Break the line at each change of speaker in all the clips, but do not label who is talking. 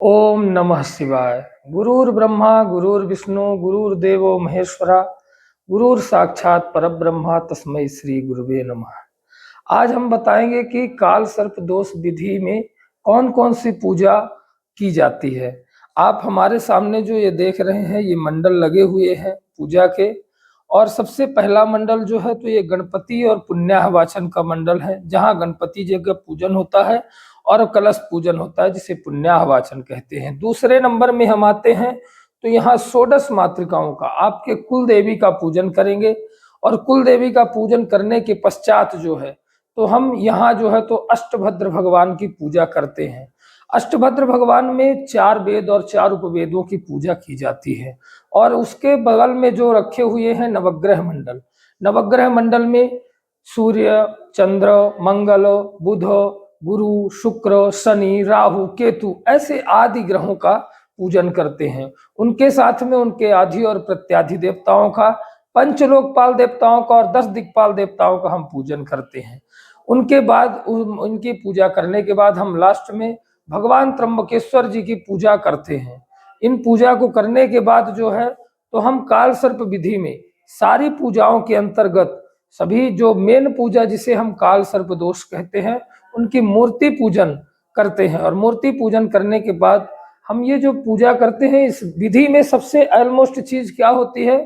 ओम नमः शिवाय। गुरुर् ब्रह्मा गुरुर्विष्णु गुरुर्देवो महेश्वरा, गुरुर साक्षात परब्रह्मा तस्मै श्री गुरुवे नमः। आज हम बताएंगे कि काल सर्प दोष विधि में कौन कौन सी पूजा की जाती है। आप हमारे सामने जो ये देख रहे हैं, ये मंडल लगे हुए हैं पूजा के। और सबसे पहला मंडल जो है तो ये गणपति और पुण्याहवाचन का मंडल है, जहाँ गणपति जी का पूजन होता है और कलश पूजन होता है, जिसे पुण्याहवाचन कहते हैं। दूसरे नंबर में हम आते हैं तो यहाँ षोडश मातृकाओं का, आपके कुल देवी का पूजन करेंगे। और कुल देवी का पूजन करने के पश्चात जो है तो हम यहाँ जो है तो अष्टभद्र भगवान की पूजा करते हैं। अष्टभद्र भगवान में 4 वेद और 4 उपवेदों की पूजा की जाती है। और उसके बगल में जो रखे हुए हैं नवग्रह मंडल, नवग्रह मंडल में सूर्य, चंद्र, मंगल, बुध, गुरु, शुक्र, शनि, राहु, केतु ऐसे आदि ग्रहों का पूजन करते हैं। उनके साथ में उनके आधि और प्रत्याधि देवताओं का, पंचलोकपाल देवताओं का और 10 दिक्पाल देवताओं का हम पूजन करते हैं। उनके बाद उनकी पूजा करने के बाद हम लास्ट में भगवान त्र्यंबकेश्वर जी की पूजा करते हैं। इन पूजा को करने के बाद जो है तो हम काल सर्प विधि में सारी पूजाओं के अंतर्गत सभी जो मेन पूजा जिसे हम काल सर्प दोष कहते हैं, उनकी मूर्ति पूजन करते हैं। और मूर्ति पूजन करने के बाद हम ये जो पूजा करते हैं, इस विधि में सबसे ऑलमोस्ट चीज क्या होती है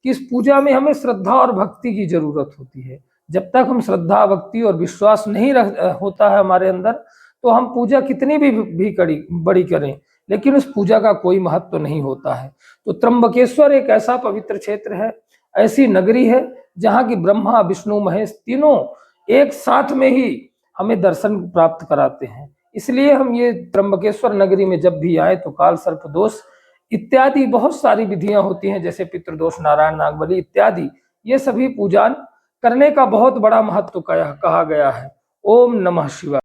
कि इस पूजा में हमें श्रद्धा और भक्ति की जरूरत होती है। जब तक हम श्रद्धा, भक्ति और विश्वास नहीं होता है हमारे अंदर, तो हम पूजा कितनी भी बड़ी करें, लेकिन उस पूजा का कोई महत्व नहीं होता है। तो त्र्यंबकेश्वर एक ऐसा पवित्र क्षेत्र है, ऐसी नगरी है जहाँ की ब्रह्मा, विष्णु, महेश तीनों एक साथ में ही हमें दर्शन प्राप्त कराते हैं। इसलिए हम ये त्र्यंबकेश्वर नगरी में जब भी आए तो काल सर्प दोष इत्यादि बहुत सारी विधियां होती हैं, जैसे पितृदोष, नारायण नागबली इत्यादि, ये सभी पूजन करने का बहुत बड़ा महत्व कहा गया है। ओम नमः शिवाय।